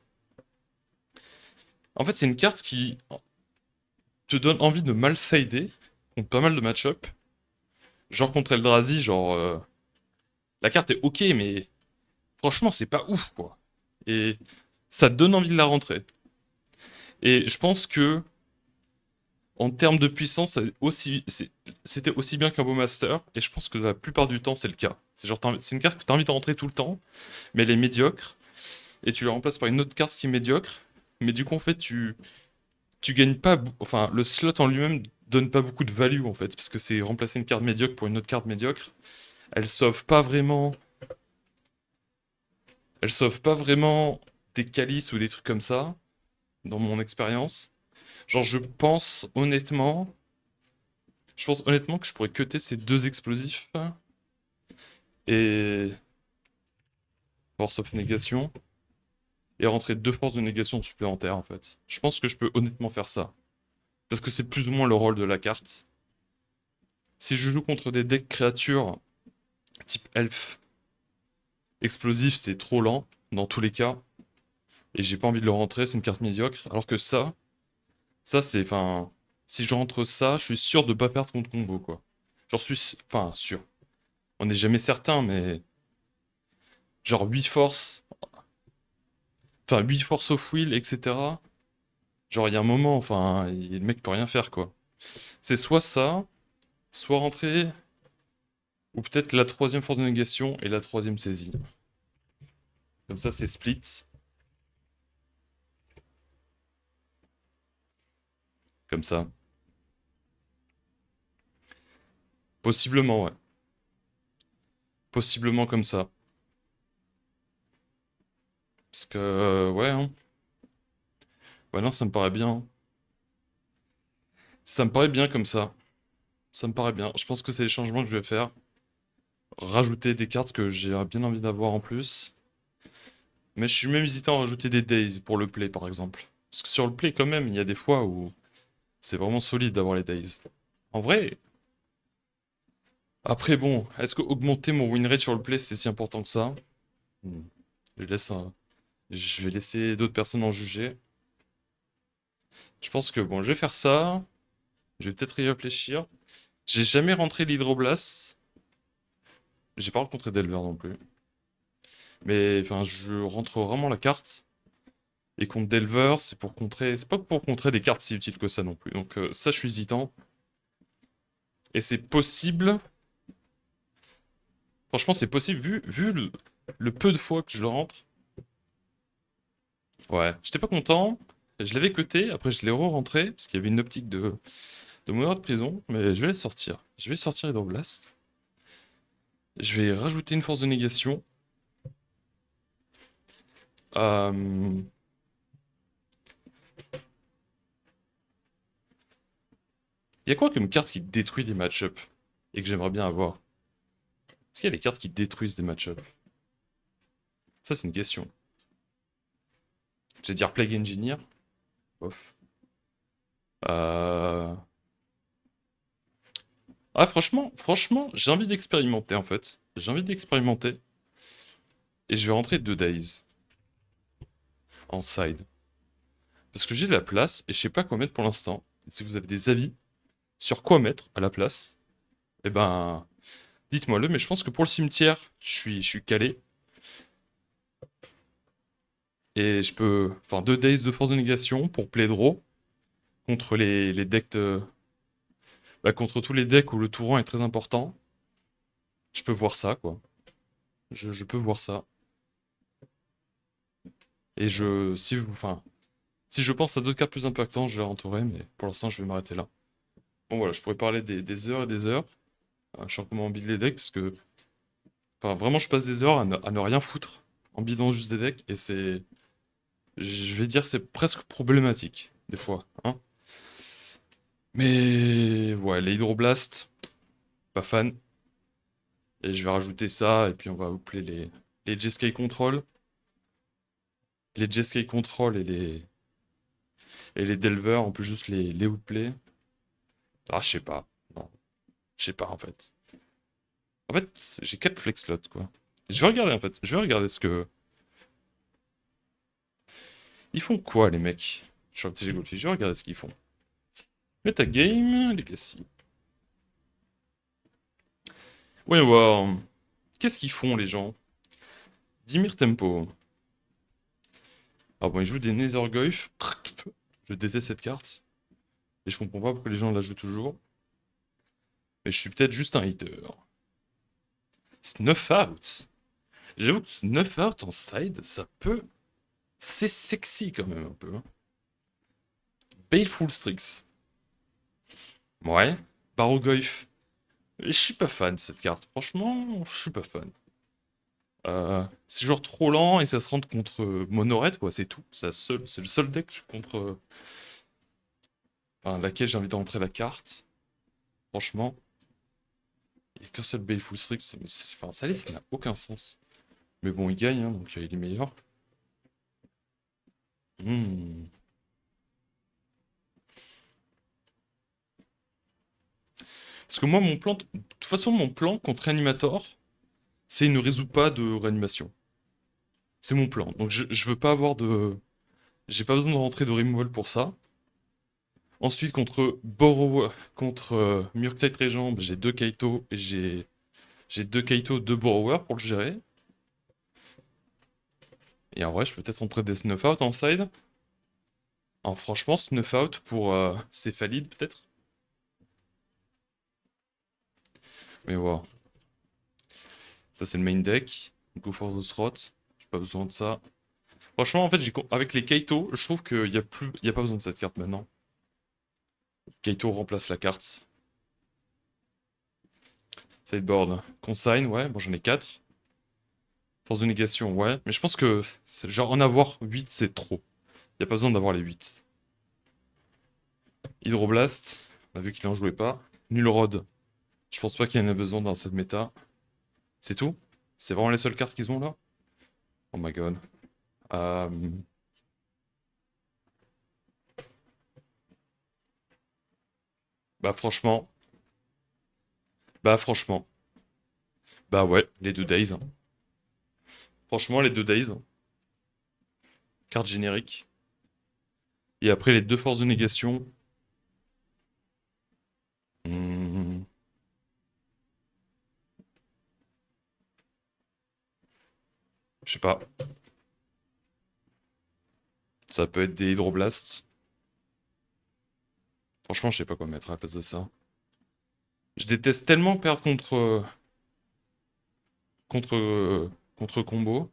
En fait, c'est une carte qui te donne envie de mal sider contre pas mal de match-up. Genre contre Eldrazi, genre... La carte est ok, mais franchement, c'est pas ouf, quoi. Et ça te donne envie de la rentrer. Et je pense que, en termes de puissance, c'était aussi bien qu'un beau master, et je pense que la plupart du temps, c'est le cas. C'est genre, c'est une carte que t'as envie de rentrer tout le temps, mais elle est médiocre, et tu la remplaces par une autre carte qui est médiocre, mais du coup, en fait, tu gagnes pas... Enfin, le slot en lui-même donne pas beaucoup de value, en fait, parce que c'est remplacer une carte médiocre pour une autre carte médiocre. Elle sauve pas vraiment... Elle sauve pas vraiment des calices ou des trucs comme ça, dans mon expérience. Genre, je pense honnêtement que je pourrais cutter ces deux explosifs et Force of Négation et rentrer deux forces de négation supplémentaires en fait. Je pense que je peux honnêtement faire ça. Parce que c'est plus ou moins le rôle de la carte. Si je joue contre des decks créatures type elfe, explosif c'est trop lent dans tous les cas. Et j'ai pas envie de le rentrer, c'est une carte médiocre. Alors que ça c'est, enfin, si je rentre ça, je suis sûr de pas perdre contre combo quoi. J'en suis, enfin sûr. On n'est jamais certain, mais genre 8 forces, enfin 8 forces of will, etc. Genre il y a un moment, enfin, le mec peut rien faire quoi. C'est soit ça, soit rentrer, ou peut-être la troisième force de négation et la troisième saisie. Comme ça c'est split, comme ça. Possiblement, ouais. Possiblement comme ça. Parce que, ouais, hein. Ouais, non, ça me paraît bien. Ça me paraît bien comme ça. Ça me paraît bien. Je pense que c'est les changements que je vais faire. Rajouter des cartes que j'ai bien envie d'avoir en plus. Mais je suis même hésitant à rajouter des days pour le play, par exemple. Parce que sur le play, quand même, il y a des fois où c'est vraiment solide d'avoir les days. En vrai, après, bon, est-ce que augmenter mon win rate sur le play, c'est si important que ça? Hmm. Je laisse, je vais laisser d'autres personnes en juger. Je pense que, bon, je vais faire ça. Je vais peut-être y réfléchir. J'ai jamais rentré l'Hydroblast. J'ai pas rencontré Delver non plus. Mais, enfin, je rentre vraiment la carte. Et contre Delver, c'est pour contrer... C'est pas pour contrer des cartes si utiles que ça non plus. Donc ça, je suis hésitant. Et c'est possible... Franchement, c'est possible, vu le peu de fois que je le rentre. Ouais, j'étais pas content. Je l'avais cuté, après je l'ai re-rentré, parce qu'il y avait une optique de monnaie de prison, mais je vais le sortir. Je vais sortir Hydroblast. Je vais rajouter une force de négation. Euh... Il y a quoi comme carte qui détruit des match-up et que j'aimerais bien avoir? Est-ce qu'il y a des cartes qui détruisent des match-up? Ça, c'est une question. Je vais dire Plague Engineer. Bof. Euh... Ah, franchement, j'ai envie d'expérimenter en fait. J'ai envie d'expérimenter. Et je vais rentrer 2 days en side. Parce que j'ai de la place et je sais pas quoi mettre pour l'instant. Si vous avez des avis sur quoi mettre à la place, eh ben, dites-moi-le. Mais je pense que pour le cimetière, je suis calé. Et je peux. Enfin, 2 days de force de négation pour play draw contre les decks. Bah, contre tous les decks où le tourant est très important. Je peux voir ça, quoi. Je peux voir ça. Et enfin, si je pense à d'autres cartes plus impactantes, je les rentrerai, mais pour l'instant, je vais m'arrêter là. Bon, voilà, je pourrais parler des heures et des heures, sur comment build les decks, parce que Enfin, vraiment, je passe des heures à ne rien foutre en bidant juste des decks, et c'est... Je vais dire, c'est presque problématique, des fois, hein. Mais ouais, les Hydroblast, pas fan. Et je vais rajouter ça, et puis on va outplay les Jeskai Control. Les Jeskai Control et les Delver, on peut juste les outplay. Ah, je sais pas. Non, je sais pas en fait. En fait, j'ai 4 flex slots, quoi. Je vais regarder en fait. Je vais regarder ce que. Ils font quoi, les mecs? Sur le TG Goldfish, je vais regarder ce qu'ils font. Metagame, Legacy. Voyons voir. Qu'est-ce qu'ils font, les gens? Dimir Tempo. Ah bon, ils jouent des Nethergoyf. Je déteste cette carte. Et je comprends pas pourquoi les gens la jouent toujours. Mais je suis peut-être juste un hater. Snuff Out. J'avoue que Snuff Out en side, ça peut. C'est sexy quand même un peu, hein. Baleful Strix. Ouais. Barogoyf. Je suis pas fan de cette carte. Franchement, je suis pas fan. C'est genre trop lent et ça se rentre contre Monored, quoi, c'est tout. C'est le seul deck contre enfin, laquelle j'ai envie de rentrer la carte. Franchement, il n'y a qu'un seul Baleful Strix. Enfin, ça n'a aucun sens. Mais bon, il gagne, hein, donc il est meilleur. Hmm. Parce que moi, mon plan, de toute façon, mon plan contre Reanimator, c'est il ne résout pas de réanimation. C'est mon plan. Donc je veux pas avoir de. J'ai pas besoin de rentrer de removal pour ça. Ensuite, contre Borrow, contre Murktide Regent, bah, j'ai deux Kaito et j'ai deux Kaito, deux Borrower pour le gérer. Et en vrai, je peux peut-être rentrer des Snuff Out en side. Alors franchement, Snuff Out pour Céphalide, peut-être. Mais voilà. Ça, c'est le main deck. Go for the throat. J'ai pas besoin de ça. Franchement, en fait, avec les Kaito, je trouve qu'il y a plus... il y a pas besoin de cette carte maintenant. Kaito remplace la carte. Sideboard. Consign, ouais, bon, j'en ai 4. Force de négation, ouais. Mais je pense que, genre, en avoir 8, c'est trop. Il a pas besoin d'avoir les 8. Hydroblast, on a vu qu'il en jouait pas. Nullrod, je pense pas qu'il y en ait besoin dans cette méta. C'est tout? C'est vraiment les seules cartes qu'ils ont là? Oh my god. Euh, Bah franchement, bah franchement, bah ouais, les deux Days, hein. Franchement, les deux Days, hein. Carte générique. Et après les deux forces de négation. Hmm, je sais pas. Ça peut être des hydroblasts. Franchement, je sais pas quoi mettre à la place de ça. Je déteste tellement perdre contre combo.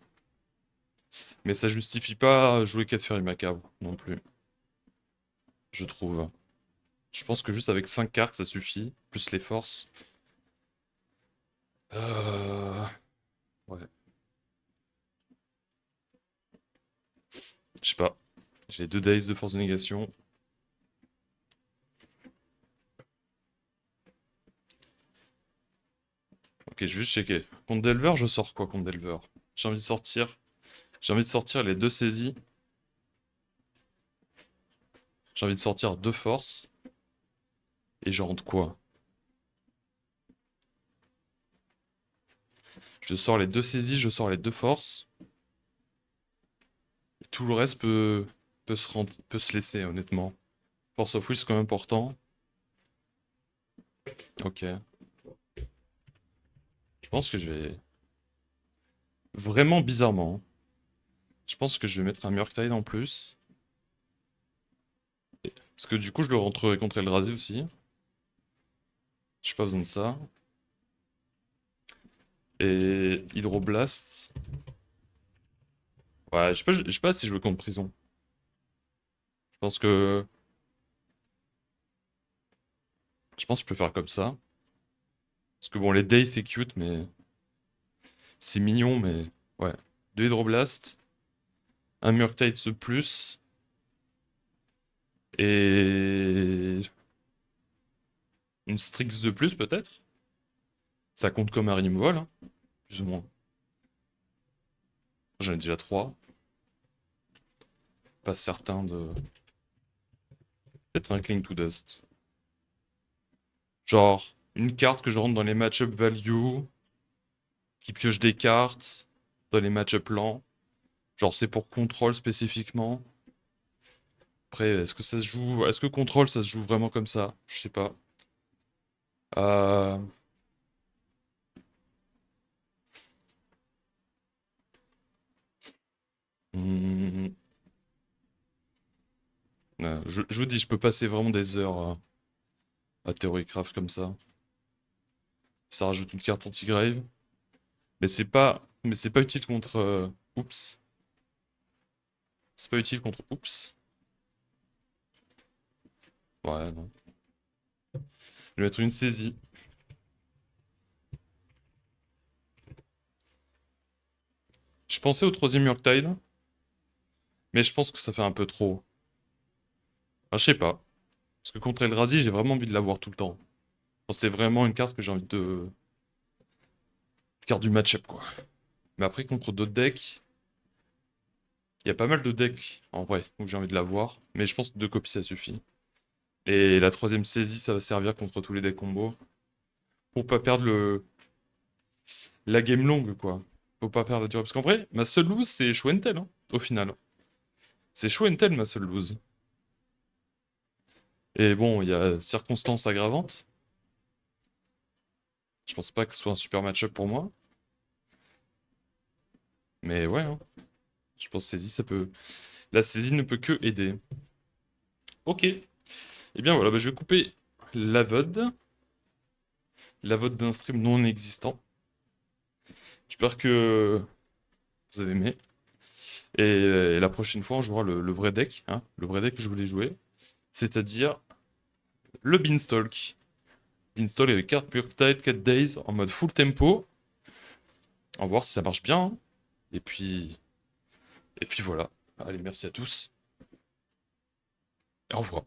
Mais ça justifie pas jouer 4 Fury Macabre non plus, je trouve. Je pense que juste avec 5 cartes, ça suffit. Plus les forces. Euh... Ouais. Je sais pas. J'ai 2 Days de force de négation. Ok, je vais juste checker. Contre Delver, je sors quoi contre Delver? J'ai envie de sortir. J'ai envie de sortir les deux saisies. J'ai envie de sortir deux forces. Et je rentre quoi? Je sors les deux saisies, je sors les deux forces. Et tout le reste peut se laisser, honnêtement. Force of Will, c'est quand même important. Ok. Je pense que je vais... Vraiment bizarrement, hein. Je pense que je vais mettre un Murktide en plus. Parce que du coup, je le rentrerai contre Eldrazi aussi. J'ai pas besoin de ça. Et Hydroblast. Ouais, je sais pas si je veux contre Prison. Je pense que... Je pense que je peux faire comme ça. Parce que bon, les Days c'est cute, mais... C'est mignon, mais ouais. 2 Hydroblast, un Murktide de plus, et une Strix de plus peut-être. Ça compte comme un removal, hein, plus ou moins. J'en ai déjà 3. Pas certain de... Peut-être un Cling to Dust. Genre, une carte que je rentre dans les match-up value, qui pioche des cartes dans les match-up lents. Genre, c'est pour contrôle spécifiquement. Après, est-ce que ça se joue... Est-ce que contrôle, ça se joue vraiment comme ça? Je sais pas. Euh... hmm, je vous dis, je peux passer vraiment des heures à Theorycraft comme ça. Ça rajoute une carte anti-grave. Mais c'est pas utile contre... Oups. C'est pas utile contre... Oups. Ouais, non. Je vais mettre une saisie. Je pensais au troisième Murktide, mais je pense que ça fait un peu trop. Ah, je sais pas. Parce que contre Eldrazi, j'ai vraiment envie de l'avoir tout le temps. Enfin, c'était vraiment une carte que j'ai envie de... Carte du match-up, quoi. Mais après, contre d'autres decks, il y a pas mal de decks, en vrai, où j'ai envie de l'avoir. Mais je pense que 2 copies, ça suffit. Et la troisième saisie, ça va servir contre tous les decks combos. Pour pas perdre la game longue, quoi. Faut pas perdre la durée. Parce qu'en vrai, ma seule lose, c'est Show and Tell, hein, au final. C'est Show and Tell, ma seule lose. Et bon, il y a circonstances aggravantes. Je pense pas que ce soit un super match-up pour moi. Mais ouais, hein. Je pense que saisie, ça peut... La saisie ne peut que aider. Ok. Eh bien voilà, bah, je vais couper la VOD. La VOD d'un stream non existant. J'espère que vous avez aimé. Et la prochaine fois, on jouera le vrai deck, hein, le vrai deck que je voulais jouer. C'est-à-dire le Beanstalk. Beanstalk avec 4 Purktide, 4 Days en mode full tempo. On va voir si ça marche bien, hein. Et puis... Et puis voilà. Allez, merci à tous. Et au revoir.